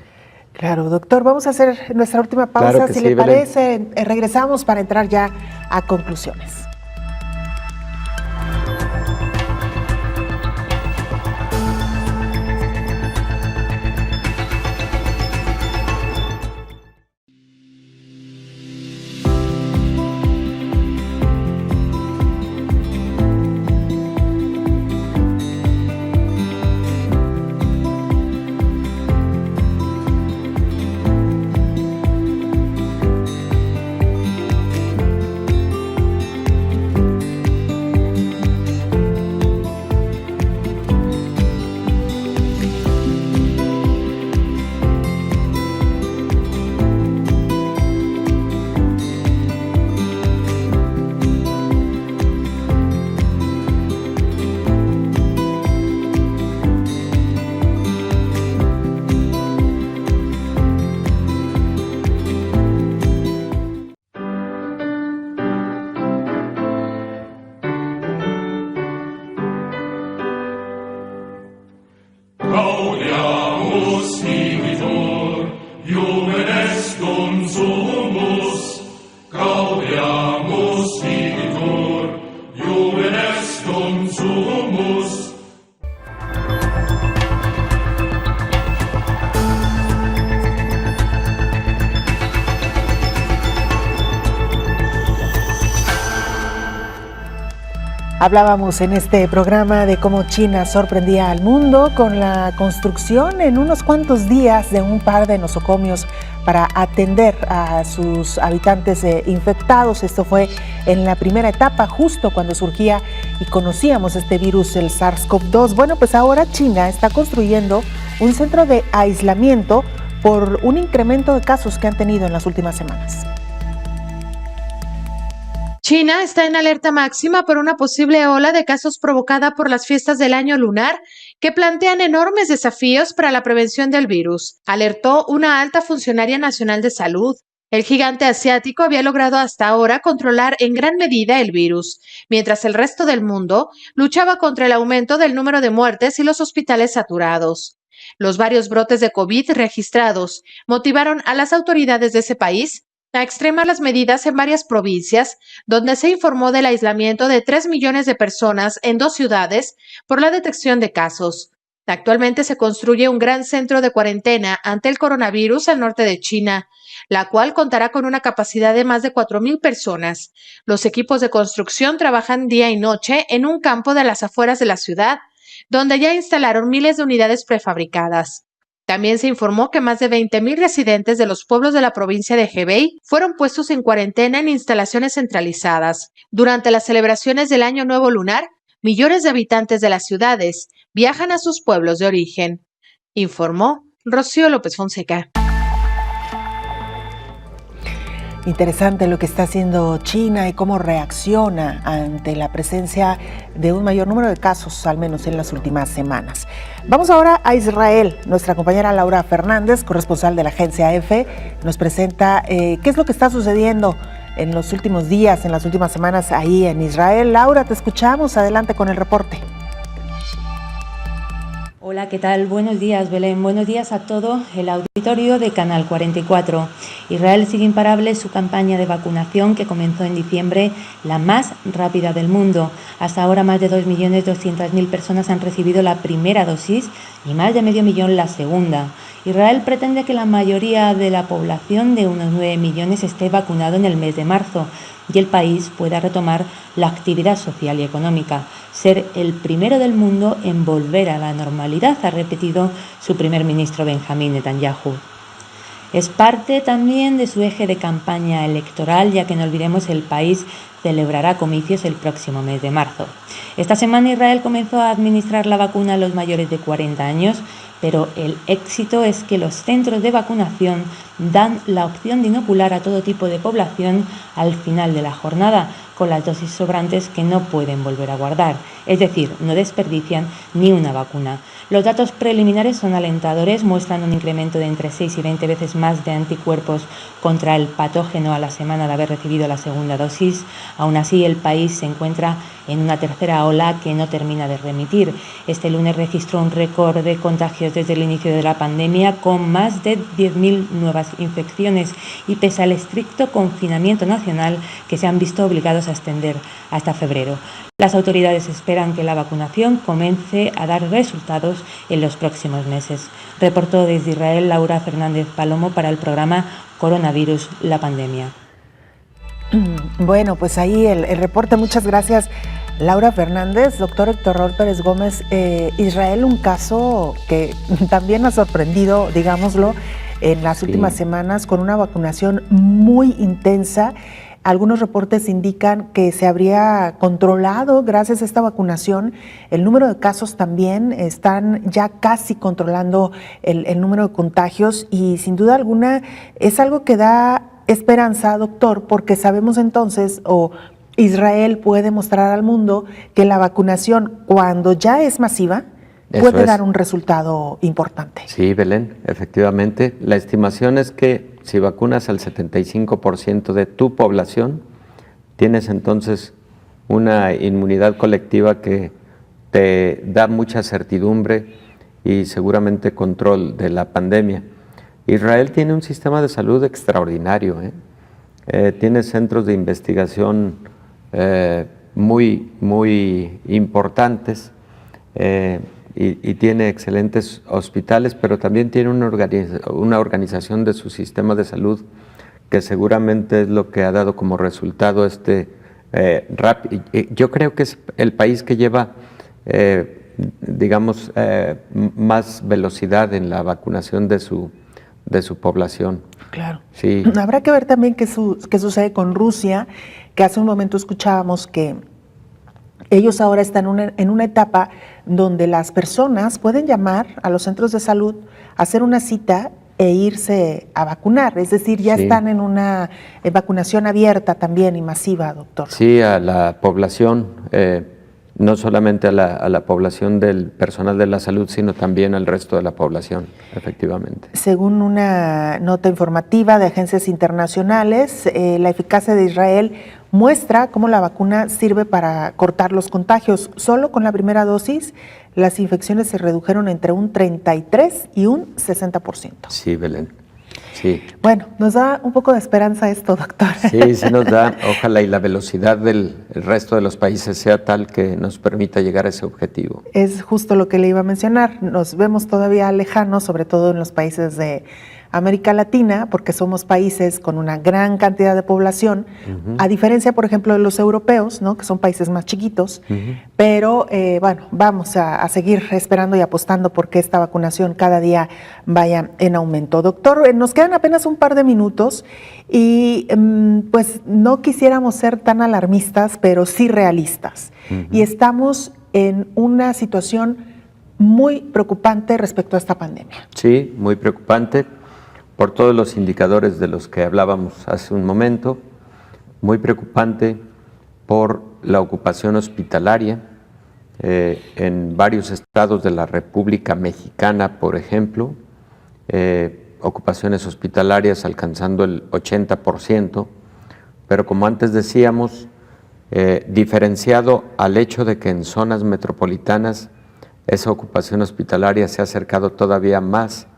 Claro, doctor, vamos a hacer nuestra última pausa, Claro que si sí, le Belén. parece, regresamos para entrar ya a conclusiones. Hablábamos en este programa de cómo China sorprendía al mundo con la construcción en unos cuantos días de un par de nosocomios para atender a sus habitantes infectados. Esto fue en la primera etapa, justo cuando surgía y conocíamos este virus, el SARS-CoV-2. Bueno, pues ahora China está construyendo un centro de aislamiento por un incremento de casos que han tenido en las últimas semanas. China está en alerta máxima por una posible ola de casos provocada por las fiestas del año lunar que plantean enormes desafíos para la prevención del virus, alertó una alta funcionaria nacional de salud. El gigante asiático había logrado hasta ahora controlar en gran medida el virus, mientras el resto del mundo luchaba contra el aumento del número de muertes y los hospitales saturados. Los varios brotes de COVID registrados motivaron a las autoridades de ese país a extremar las medidas en varias provincias, donde se informó del aislamiento de 3 millones de personas en 2 ciudades por la detección de casos. Actualmente se construye un gran centro de cuarentena ante el coronavirus al norte de China, la cual contará con una capacidad de más de 4,000 personas. Los equipos de construcción trabajan día y noche en un campo de las afueras de la ciudad, donde ya instalaron miles de unidades prefabricadas. También se informó que más de 20,000 residentes de los pueblos de la provincia de Hebei fueron puestos en cuarentena en instalaciones centralizadas. Durante las celebraciones del Año Nuevo Lunar, millones de habitantes de las ciudades viajan a sus pueblos de origen, informó Rocío López Fonseca. Interesante lo que está haciendo China y cómo reacciona ante la presencia de un mayor número de casos, al menos en las últimas semanas. Vamos ahora a Israel. Nuestra compañera Laura Fernández, corresponsal de la agencia EFE, nos presenta qué es lo que está sucediendo en los últimos días, en las últimas semanas ahí en Israel. Laura, te escuchamos. Adelante con el reporte. Hola, ¿qué tal? Buenos días, Belén. Buenos días a todo el auditorio de Canal 44. Israel sigue imparable su campaña de vacunación que comenzó en diciembre, la más rápida del mundo. Hasta ahora más de 2.200.000 personas han recibido la primera dosis y más de 500.000 la segunda. Israel pretende que la mayoría de la población de unos 9 millones esté vacunado en el mes de marzo y el país pueda retomar la actividad social y económica. Ser el primero del mundo en volver a la normalidad, ha repetido su primer ministro Benjamín Netanyahu. Es parte también de su eje de campaña electoral, ya que no olvidemos el país celebrará comicios el próximo mes de marzo. Esta semana Israel comenzó a administrar la vacuna a los mayores de 40 años, pero el éxito es que los centros de vacunación dan la opción de inocular a todo tipo de población al final de la jornada, con las dosis sobrantes que no pueden volver a guardar, es decir, no desperdician ni una vacuna. Los datos preliminares son alentadores, muestran un incremento de entre 6 y 20 veces más de anticuerpos contra el patógeno a la semana de haber recibido la segunda dosis. Aún así, el país se encuentra en una tercera ola que no termina de remitir. Este lunes registró un récord de contagios desde el inicio de la pandemia, con más de 10.000 nuevas infecciones y pese al estricto confinamiento nacional que se han visto obligados a extender hasta febrero. Las autoridades esperan que la vacunación comience a dar resultados en los próximos meses. Reportó desde Israel Laura Fernández Palomo para el programa Coronavirus, la pandemia. Bueno, pues ahí el reporte. Muchas gracias, Laura Fernández. Doctor Héctor Raúl Pérez Gómez, Israel, un caso que también ha sorprendido, digámoslo, en las últimas semanas, con una vacunación muy intensa. Algunos reportes indican que se habría controlado, gracias a esta vacunación, el número de casos también. Están ya casi controlando el número de contagios y sin duda alguna es algo que da esperanza, doctor, porque sabemos entonces, Israel puede mostrar al mundo que la vacunación, cuando ya es masiva, puede dar un resultado importante. Sí, Belén, efectivamente. La estimación es que si vacunas al 75% de tu población, tienes entonces una inmunidad colectiva que te da mucha certidumbre y seguramente control de la pandemia. Israel tiene un sistema de salud extraordinario, tiene centros de investigación muy importantes y tiene excelentes hospitales, pero también tiene una organización de su sistema de salud que seguramente es lo que ha dado como resultado este Yo creo que es el país que lleva, más velocidad en la vacunación de su población. Claro. Sí. Habrá que ver también qué sucede con Rusia, que hace un momento escuchábamos que ellos ahora están en una etapa donde las personas pueden llamar a los centros de salud, hacer una cita e irse a vacunar. Es decir, ya están en una vacunación abierta también y masiva, doctor. Sí, a la población, no solamente a la población del personal de la salud, sino también al resto de la población, efectivamente. Según una nota informativa de agencias internacionales, la eficacia de Israel muestra cómo la vacuna sirve para cortar los contagios. Solo con la primera dosis, las infecciones se redujeron entre un 33 y un 60%. Sí, Belén. Sí. Bueno, nos da un poco de esperanza esto, doctor. Sí, sí nos da. Ojalá y la velocidad del resto de los países sea tal que nos permita llegar a ese objetivo. Es justo lo que le iba a mencionar. Nos vemos todavía lejanos, sobre todo en los países de América Latina, porque somos países con una gran cantidad de población, a diferencia, por ejemplo, de los europeos, ¿no?, que son países más chiquitos, pero bueno, vamos a seguir esperando y apostando porque esta vacunación cada día vaya en aumento. Doctor, nos quedan apenas un par de minutos y pues no quisiéramos ser tan alarmistas, pero sí realistas. Y estamos en una situación muy preocupante respecto a esta pandemia. Sí, muy preocupante. Por todos los indicadores de los que hablábamos hace un momento, muy preocupante por la ocupación hospitalaria en varios estados de la República Mexicana, por ejemplo, ocupaciones hospitalarias alcanzando el 80%, pero como antes decíamos, diferenciado al hecho de que en zonas metropolitanas esa ocupación hospitalaria se ha acercado todavía más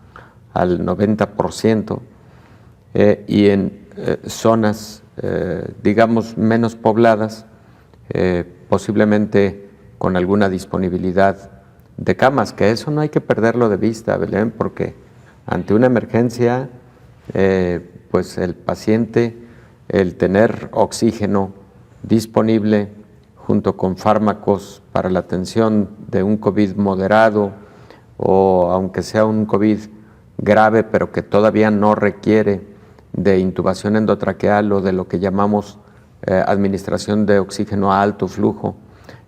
al 90%, y en zonas, digamos, menos pobladas, posiblemente con alguna disponibilidad de camas, que eso no hay que perderlo de vista, Belén, porque ante una emergencia, pues el paciente, el tener oxígeno disponible junto con fármacos para la atención de un COVID moderado o aunque sea un COVID grave, pero que todavía no requiere de intubación endotraqueal o de lo que llamamos administración de oxígeno a alto flujo,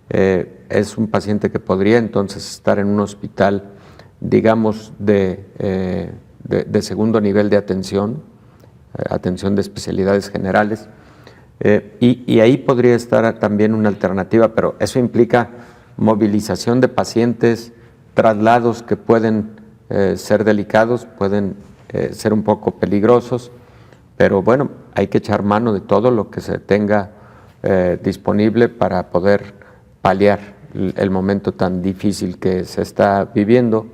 es un paciente que podría entonces estar en un hospital, digamos, de segundo nivel de atención de especialidades generales, y ahí podría estar también una alternativa, pero eso implica movilización de pacientes, traslados que pueden ser delicados, pueden ser un poco peligrosos, pero bueno, hay que echar mano de todo lo que se tenga disponible para poder paliar el momento tan difícil que se está viviendo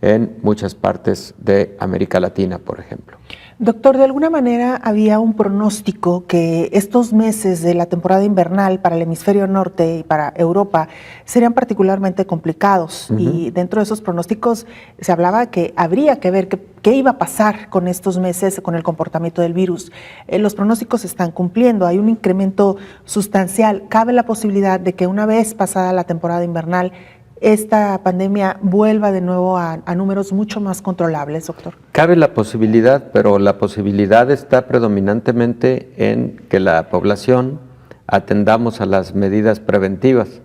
en muchas partes de América Latina, por ejemplo. Doctor, de alguna manera había un pronóstico que estos meses de la temporada invernal para el hemisferio norte y para Europa serían particularmente complicados, y dentro de esos pronósticos se hablaba que habría que ver qué iba a pasar con estos meses, con el comportamiento del virus. Los pronósticos se están cumpliendo, hay un incremento sustancial. ¿Cabe la posibilidad de que una vez pasada la temporada invernal esta pandemia vuelva de nuevo a números mucho más controlables, doctor? Cabe la posibilidad, pero la posibilidad está predominantemente en que la población atendamos a las medidas preventivas,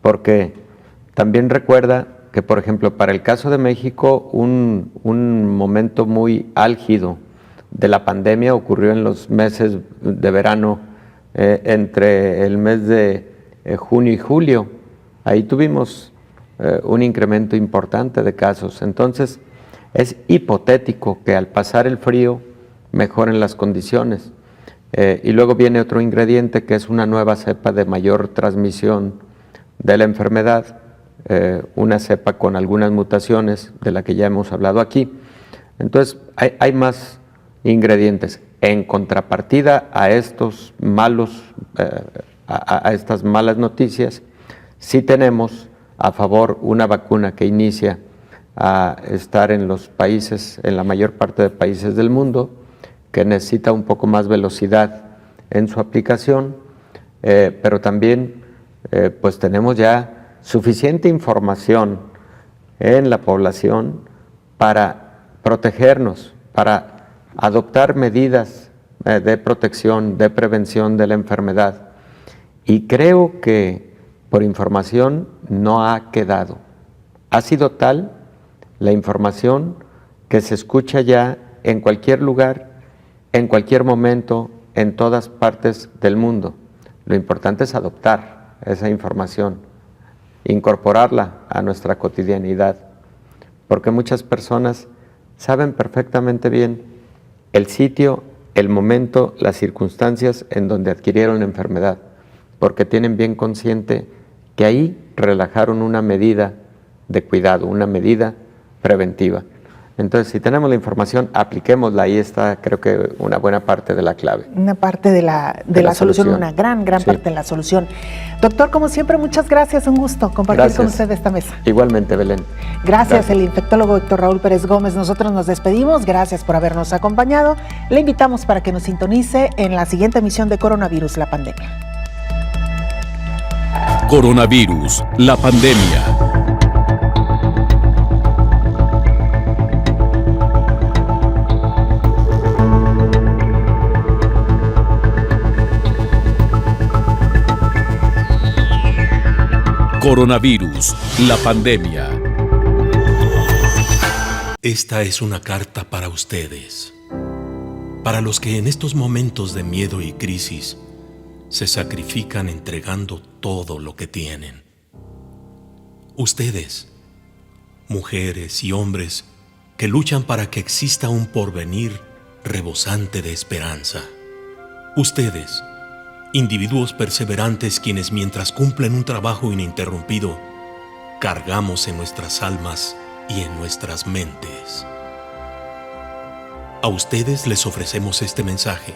porque también recuerda que, por ejemplo, para el caso de México, un momento muy álgido de la pandemia ocurrió en los meses de verano, entre el mes de junio y julio. Ahí tuvimos un incremento importante de casos. Entonces, es hipotético que al pasar el frío mejoren las condiciones. Y luego viene otro ingrediente, que es una nueva cepa de mayor transmisión de la enfermedad, una cepa con algunas mutaciones de la que ya hemos hablado aquí. Entonces, hay más ingredientes. En contrapartida a estos malos, a estas malas noticias, sí tenemos a favor una vacuna que inicia a estar en los países, en la mayor parte de países del mundo, que necesita un poco más velocidad en su aplicación, pero también pues tenemos ya suficiente información en la población para protegernos, para adoptar medidas de protección, de prevención de la enfermedad. Y creo que por información no ha quedado. Ha sido tal la información que se escucha ya en cualquier lugar, en cualquier momento, en todas partes del mundo. Lo importante es adoptar esa información, incorporarla a nuestra cotidianidad, porque muchas personas saben perfectamente bien el sitio, el momento, las circunstancias en donde adquirieron la enfermedad, porque tienen bien consciente que ahí relajaron una medida de cuidado, una medida preventiva. Entonces, si tenemos la información, apliquémosla. Ahí está, creo que, una buena parte de la clave. Una parte de la solución, una gran parte de la solución. Doctor, como siempre, muchas gracias. Un gusto compartir con usted esta mesa. Igualmente, Belén. Gracias, el infectólogo Héctor Raúl Pérez Gómez. Nosotros nos despedimos. Gracias por habernos acompañado. Le invitamos para que nos sintonice en la siguiente emisión de Coronavirus, la pandemia. Coronavirus, la pandemia. Coronavirus, la pandemia. Esta es una carta para ustedes, para los que en estos momentos de miedo y crisis se sacrifican entregando todo lo que tienen. Ustedes, mujeres y hombres que luchan para que exista un porvenir rebosante de esperanza. Ustedes, individuos perseverantes quienes mientras cumplen un trabajo ininterrumpido, cargamos en nuestras almas y en nuestras mentes. A ustedes les ofrecemos este mensaje,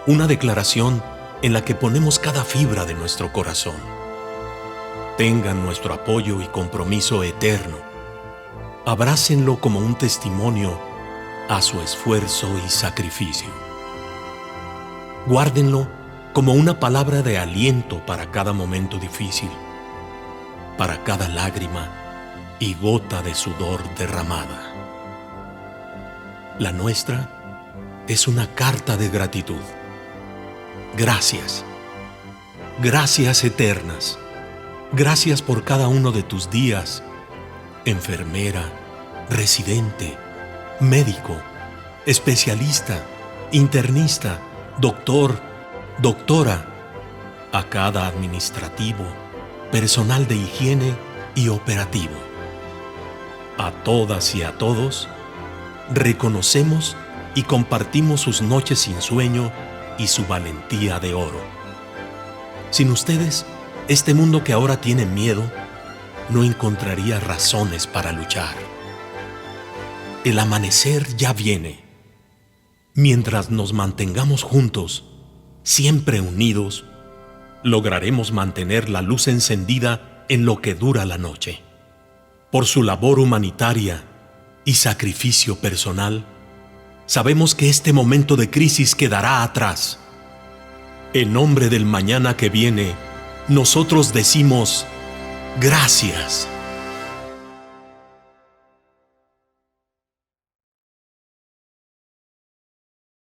una declaración en la que ponemos cada fibra de nuestro corazón. Tengan nuestro apoyo y compromiso eterno. Abrácenlo como un testimonio a su esfuerzo y sacrificio. Guárdenlo como una palabra de aliento para cada momento difícil, para cada lágrima y gota de sudor derramada. La nuestra es una carta de gratitud. Gracias. Gracias eternas. Gracias por cada uno de tus días, enfermera, residente, médico, especialista, internista, doctor, doctora, a cada administrativo, personal de higiene y operativo. A todas y a todos, reconocemos y compartimos sus noches sin sueño y su valentía de oro. Sin ustedes, este mundo que ahora tiene miedo no encontraría razones para luchar. El amanecer ya viene. Mientras nos mantengamos juntos, siempre unidos, lograremos mantener la luz encendida en lo que dura la noche. Por su labor humanitaria y sacrificio personal, sabemos que este momento de crisis quedará atrás. En nombre del mañana que viene, nosotros decimos gracias.